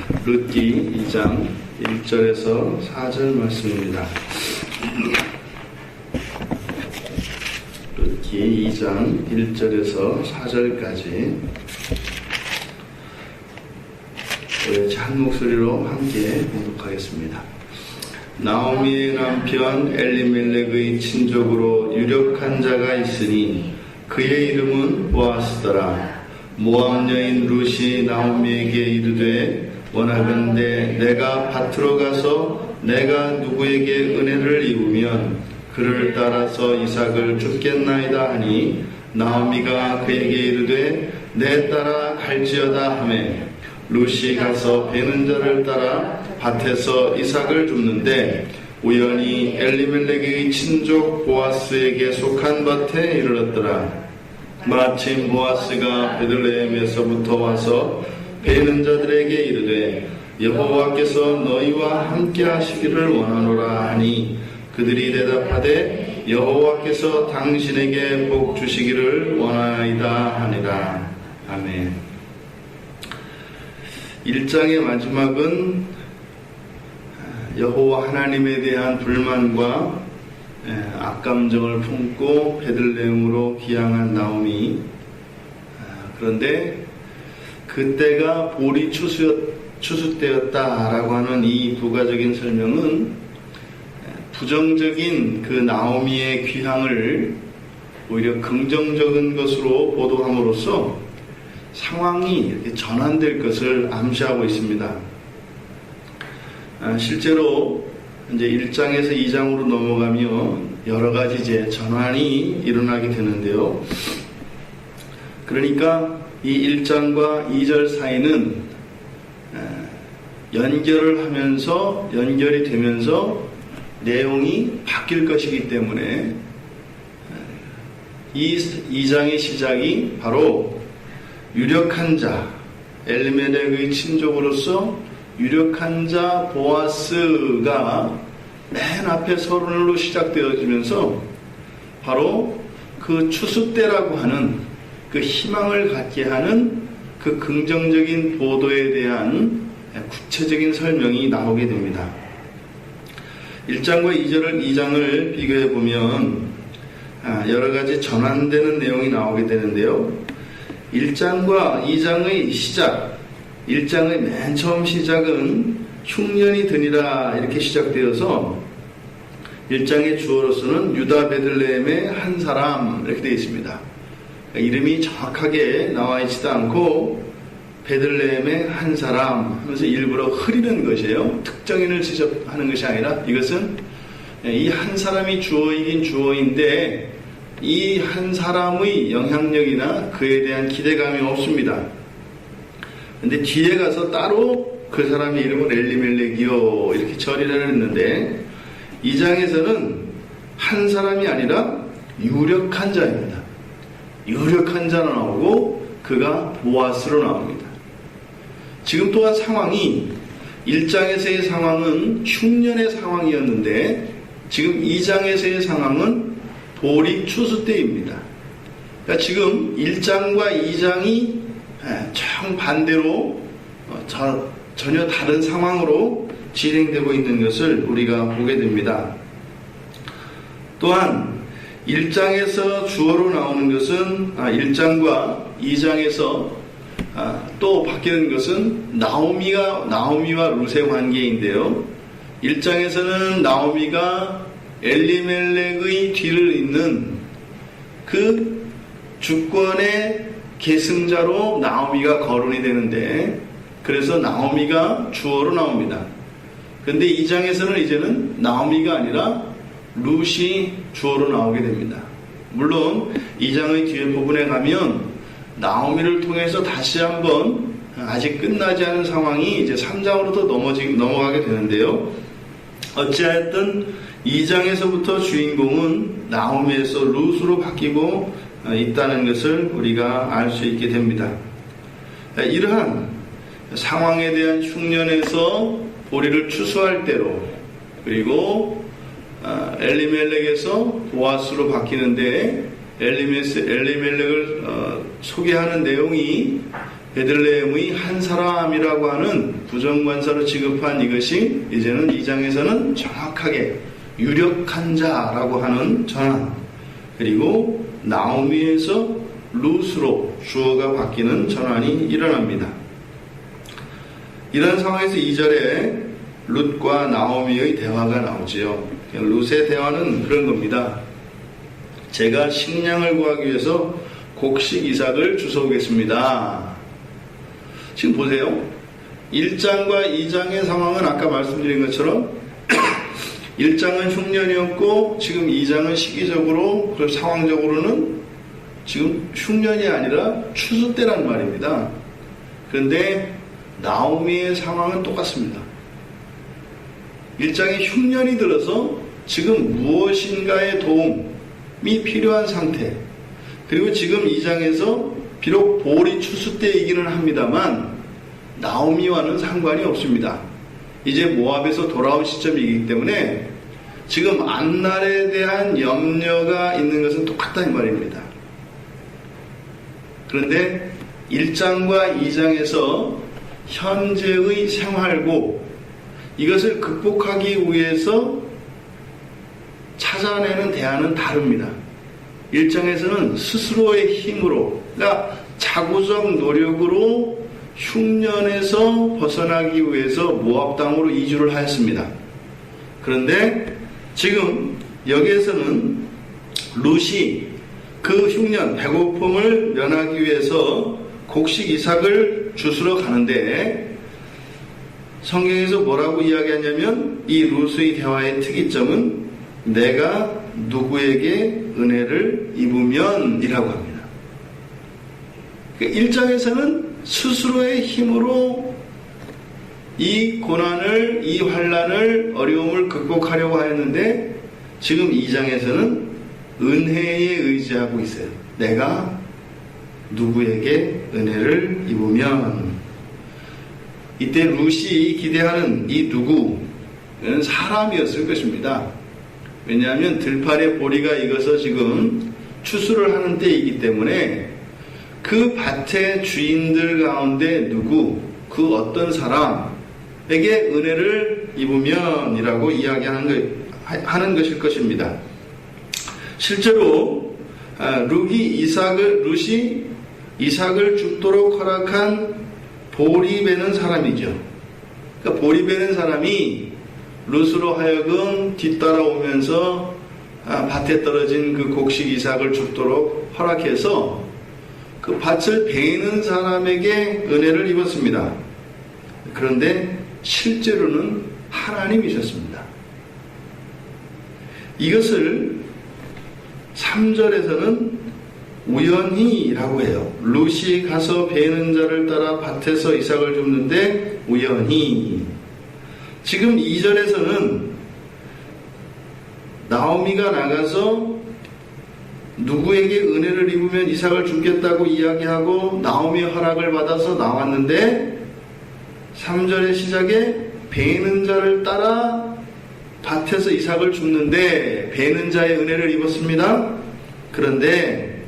룻기 2장 1절에서 4절 말씀입니다. 룻기 2장 1절에서 4절까지 우리 한 목소리로 함께 봉독하겠습니다. 나오미의 남편 엘리멜렉의 친족으로 유력한 자가 있으니 그의 이름은 보아스더라. 모압 여인 룻이 나오미에게 이르되 원하건대 내가 밭으로 가서 내가 누구에게 은혜를 입으면 그를 따라서 이삭을 줍겠나이다 하니 나오미가 그에게 이르되 내 따라 갈지어다 하매 룻이 가서 베는 자를 따라 밭에서 이삭을 줍는데 우연히 엘리멜렉의 친족 보아스에게 속한 밭에 이르렀더라. 마침 보아스가 베들레헴에서부터 와서 베는 자들에게 이르되 여호와께서 너희와 함께 하시기를 원하노라 하니 그들이 대답하되 여호와께서 당신에게 복 주시기를 원하나이다 하니라. 아멘. 1장의 마지막은 여호와 하나님에 대한 불만과 악감정을 품고 베들레헴으로 귀향한 나오미. 그런데 그때가 보리 추수 때였다라고 하는 이 부가적인 설명은 부정적인 그 나오미의 귀향을 오히려 긍정적인 것으로 보도함으로써 상황이 이렇게 전환될 것을 암시하고 있습니다. 실제로 이제 1장에서 2장으로 넘어가면 여러 가지 이제 전환이 일어나게 되는데요. 그러니까 이 1장과 2절 사이는 연결이 되면서 내용이 바뀔 것이기 때문에 이 2장의 시작이 바로 유력한 자, 엘리멜렉의 친족으로서 유력한 자 보아스가 맨 앞에 서론으로 시작되어지면서 바로 그 추수 때라고 하는 그 희망을 갖게 하는 그 긍정적인 보도에 대한 구체적인 설명이 나오게 됩니다. 1장과 2장을 비교해 보면 여러 가지 전환되는 내용이 나오게 되는데요. 1장과 2장의 시작, 1장의 맨 처음 시작은 흉년이 드니라 이렇게 시작되어서 1장의 주어로서는 유다 베들레헴의 한 사람 이렇게 되어 있습니다. 이름이 정확하게 나와 있지도 않고 베들레헴의 한 사람 하면서 일부러 흐리는 것이에요. 특정인을 지적하는 것이 아니라 이것은 이 한 사람이 주어이긴 주어인데 이 한 사람의 영향력이나 그에 대한 기대감이 없습니다. 근데 뒤에 가서 따로 그 사람의 이름은 엘리멜렉이요 이렇게 처리를 했는데 2장에서는 한 사람이 아니라 유력한 자입니다. 유력한 자로 나오고 그가 보아스로 나옵니다. 지금 또한 상황이 1장에서의 상황은 흉년의 상황이었는데 지금 2장에서의 상황은 보리 추수 때입니다. 그러니까 지금 1장과 2장이 정반대로 전혀 다른 상황으로 진행되고 있는 것을 우리가 보게 됩니다. 또한 1장에서 주어로 나오는 것은 1장과 2장에서 또 바뀌는 것은 나오미와 룻의 관계인데요. 1장에서는 나오미가 엘리멜렉의 뒤를 잇는 그 주권의 계승자로 나오미가 거론이 되는데 그래서 나오미가 주어로 나옵니다. 그런데 2장에서는 이제는 나오미가 아니라 룻이 주어로 나오게 됩니다. 물론 2장의 뒤에 부분에 가면 나오미를 통해서 다시 한번 아직 끝나지 않은 상황이 이제 3장으로 넘어가게 되는데요. 어찌하였든 2장에서부터 주인공은 나오미에서 룻으로 바뀌고 있다는 것을 우리가 알 수 있게 됩니다. 이러한 상황에 대한 흉년에서 보리를 추수할 때로 그리고 엘리멜렉에서 보아스로 바뀌는데 엘리멜렉을 소개하는 내용이 베들레헴의 한 사람이라고 하는 부정관사로 취급한 이것이 이제는 2장에서는 정확하게 유력한 자라고 하는 전환, 그리고 나오미에서 룻으로 주어가 바뀌는 전환이 일어납니다. 이런 상황에서 2절에 룻과 나오미의 대화가 나오지요. 룻의 대화는 그런 겁니다. 제가 식량을 구하기 위해서 곡식 이삭을 주워오겠습니다. 지금 보세요. 1장과 2장의 상황은 아까 말씀드린 것처럼 1장은 흉년이었고 지금 2장은 시기적으로, 상황적으로는 지금 흉년이 아니라 추수 때란 말입니다. 그런데 나오미의 상황은 똑같습니다. 1장에 흉년이 들어서 지금 무엇인가의 도움이 필요한 상태, 그리고 지금 2장에서 비록 보리 추수 때이기는 합니다만 나오미와는 상관이 없습니다. 이제 모압에서 돌아온 시점이기 때문에 지금 앞날에 대한 염려가 있는 것은 똑같다 이 말입니다. 그런데 1장과 2장에서 현재의 생활고 이것을 극복하기 위해서 찾아내는 대안은 다릅니다. 1장에서는 스스로의 힘으로, 그러니까 자구적 노력으로 흉년에서 벗어나기 위해서 모압 땅으로 이주를 하였습니다. 그런데 지금 여기에서는 룻이 그 흉년, 배고픔을 면하기 위해서 곡식 이삭을 주스러 가는데 성경에서 뭐라고 이야기하냐면 이 룻의 대화의 특이점은 내가 누구에게 은혜를 입으면 이라고 합니다. 1장에서는 스스로의 힘으로 이 고난을, 이 환난을, 어려움을 극복하려고 하였는데 지금 2장에서는 은혜에 의지하고 있어요. 내가 누구에게 은혜를 입으면. 이때 룻이 기대하는 이 누구는 사람이었을 것입니다. 왜냐하면 들판에 보리가 익어서 지금 추수를 하는 때이기 때문에 그 밭의 주인들 가운데 누구, 그 어떤 사람에게 은혜를 입으면 이라고 이야기하는 것일 것입니다. 실제로 룻이 이삭을 죽도록 허락한 보리 베는 사람이죠. 그러니까 보리 베는 사람이 룻으로 하여금 뒤따라오면서 밭에 떨어진 그 곡식 이삭을 죽도록 허락해서 그 밭을 베는 사람에게 은혜를 입었습니다. 그런데 실제로는 하나님이셨습니다. 이것을 3절에서는 우연히라고 해요. 룻이 가서 베는 자를 따라 밭에서 이삭을 줍는데 우연히. 지금 2절에서는 나오미가 나가서 누구에게 은혜를 입으면 이삭을 줍겠다고 이야기하고 나오미의 허락을 받아서 나왔는데 3절의 시작에 베는 자를 따라 밭에서 이삭을 줍는데 베는 자의 은혜를 입었습니다. 그런데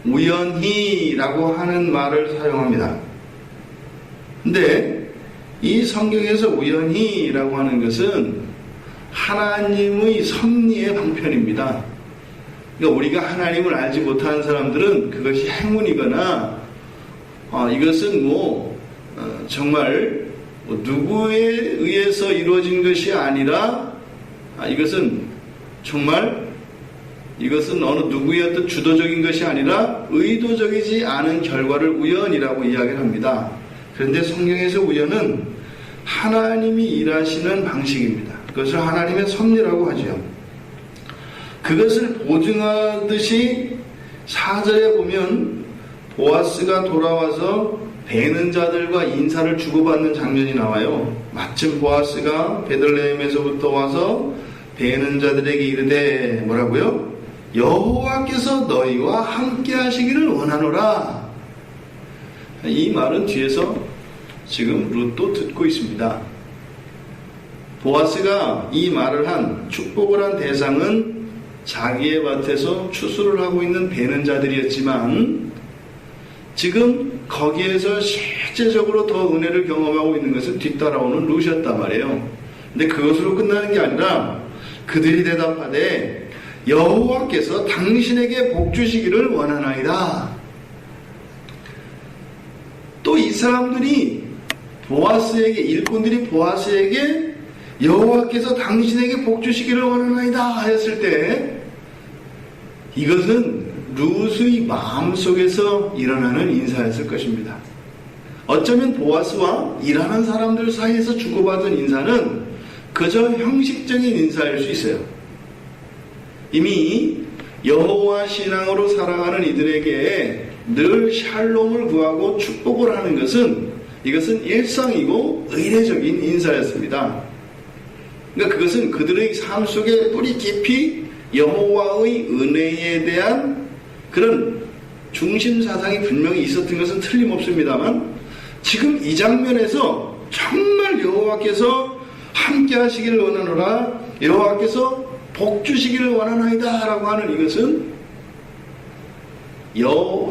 우연히라고 하는 말을 사용합니다. 근데 이 성경에서 우연히라고 하는 것은 하나님의 섭리의 방편입니다. 그러니까 우리가 하나님을 알지 못하는 사람들은 그것이 행운이거나 이것은 정말 누구에 의해서 이루어진 것이 아니라 이것은 어느 누구의 어떤 주도적인 것이 아니라 의도적이지 않은 결과를 우연이라고 이야기를 합니다. 그런데 성경에서 우연은 하나님이 일하시는 방식입니다. 그것을 하나님의 섭리라고 하죠. 그것을 보증하듯이 4절에 보면 보아스가 돌아와서 베는 자들과 인사를 주고받는 장면이 나와요. 마침 보아스가 베들레헴에서부터 와서 베는 자들에게 이르되 뭐라고요? 여호와께서 너희와 함께 하시기를 원하노라. 이 말은 뒤에서 지금 룻도 듣고 있습니다. 보아스가 이 말을 한, 축복을 한 대상은 자기의 밭에서 추수를 하고 있는 베는 자들이었지만 지금 거기에서 실제적으로 더 은혜를 경험하고 있는 것은 뒤따라오는 룻이었단 말이에요. 근데 그것으로 끝나는 게 아니라 그들이 대답하되 여호와께서 당신에게 복 주시기를 원하나이다. 또 이 사람들이 보아스에게, 일꾼들이 보아스에게 여호와께서 당신에게 복 주시기를 원하나이다 했을 때 이것은 룻의 마음속에서 일어나는 인사였을 것입니다. 어쩌면 보아스와 일하는 사람들 사이에서 주고받은 인사는 그저 형식적인 인사일 수 있어요. 이미 여호와 신앙으로 살아가는 이들에게 늘 샬롬을 구하고 축복을 하는 것은 이것은 일상이고 의례적인 인사였습니다. 그러니까 그것은 그들의 삶 속에 뿌리 깊이 여호와의 은혜에 대한 그런 중심 사상이 분명히 있었던 것은 틀림없습니다만 지금 이 장면에서 정말 여호와께서 함께 하시기를 원하노라, 여호와께서 복 주시기를 원하나이다 라고 하는 이것은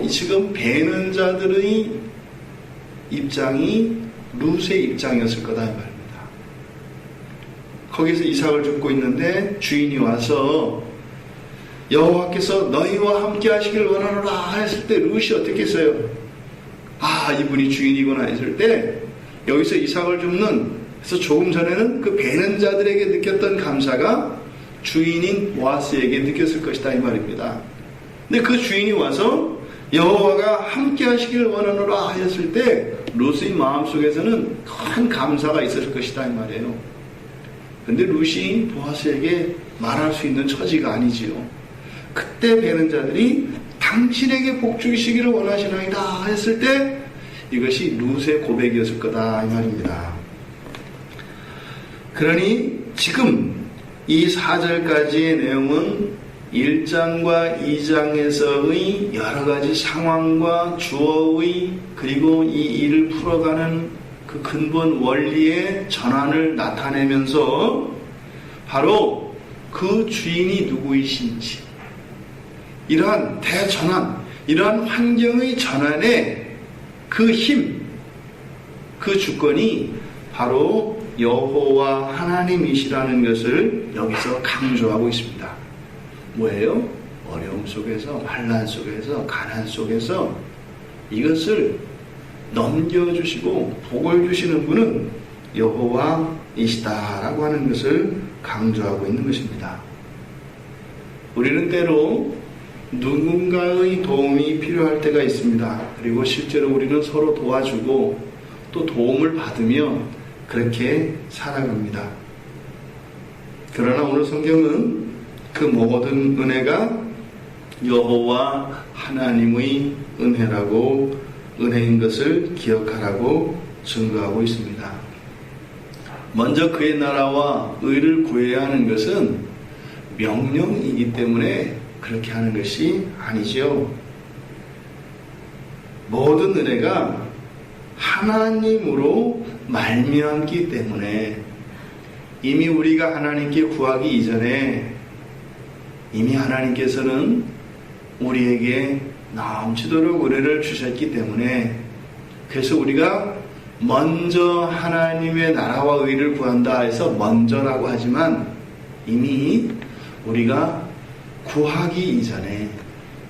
지금 배는 자들의 입장이 룻의 입장이었을 거다 이 말입니다. 거기서 이삭을 줍고 있는데 주인이 와서 여호와께서 너희와 함께 하시기를 원하노라 했을 때 룻이 어떻게 했어요? 아, 이분이 주인이구나 했을 때 여기서 이삭을 줍는, 그래서 조금 전에는 그 배는 자들에게 느꼈던 감사가 주인인 보아스에게 느꼈을 것이다 이 말입니다. 근데 그 주인이 와서 여호와가 함께 하시기를 원하노라 하였을 때 룻의 마음속에서는 큰 감사가 있었을 것이다 이 말이에요. 근데 룻이 보아스에게 말할 수 있는 처지가 아니지요. 그때 배는 자들이 당신에게 복 주시기를 원하시나이다 했을 때 이것이 룻의 고백이었을 거다 이 말입니다. 그러니 지금 이 4절까지의 내용은 1장과 2장에서의 여러 가지 상황과 주어의 그리고 이 일을 풀어가는 그 근본 원리의 전환을 나타내면서 바로 그 주인이 누구이신지, 이러한 대전환, 이러한 환경의 전환의 그 힘, 그 주권이 바로 여호와 하나님이시라는 것을 여기서 강조하고 있습니다. 뭐예요? 어려움 속에서, 환난 속에서, 가난 속에서 이것을 넘겨주시고 복을 주시는 분은 여호와이시다라고 하는 것을 강조하고 있는 것입니다. 우리는 때로 누군가의 도움이 필요할 때가 있습니다. 그리고 실제로 우리는 서로 도와주고 또 도움을 받으며 그렇게 살아갑니다. 그러나 오늘 성경은 그 모든 은혜가 여호와 하나님의 은혜라고, 은혜인 것을 기억하라고 증거하고 있습니다. 먼저 그의 나라와 의를 구해야 하는 것은 명령이기 때문에 그렇게 하는 것이 아니죠. 모든 은혜가 하나님으로 말미암기 때문에 이미 우리가 하나님께 구하기 이전에 이미 하나님께서는 우리에게 넘치도록 은혜를 주셨기 때문에, 그래서 우리가 먼저 하나님의 나라와 의를 구한다 해서 먼저라고 하지만 이미 우리가 구하기 이전에,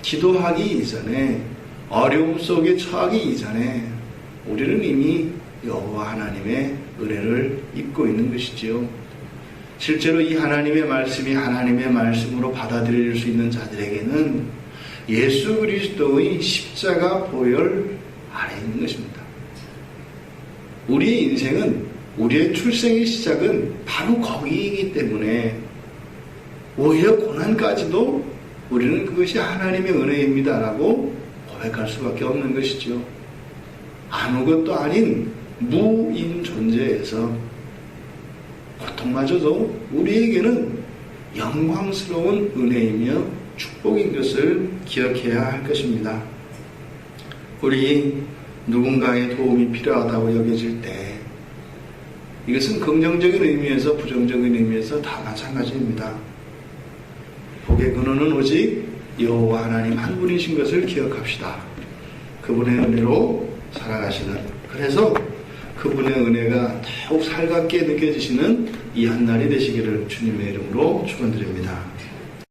기도하기 이전에, 어려움 속에 처하기 이전에 우리는 이미 여호와 하나님의 은혜를 입고 있는 것이지요. 실제로 이 하나님의 말씀이 하나님의 말씀으로 받아들일 수 있는 자들에게는 예수 그리스도의 십자가 보혈 아래 있는 것입니다. 우리의 인생은, 우리의 출생의 시작은 바로 거기이기 때문에 오히려 고난까지도 우리는 그것이 하나님의 은혜입니다라고 고백할 수밖에 없는 것이죠. 아무것도 아닌 무인 존재에서 고통마저도 우리에게는 영광스러운 은혜이며 축복인 것을 기억해야 할 것입니다. 우리 누군가의 도움이 필요하다고 여겨질 때 이것은 긍정적인 의미에서 부정적인 의미에서 다 마찬가지입니다. 복의 근원은 오직 여호와 하나님 한 분이신 것을 기억합시다. 그분의 은혜로 살아가시는, 그래서 그분의 은혜가 더욱 살갑게 느껴지시는 이 한날이 되시기를 주님의 이름으로 축원드립니다.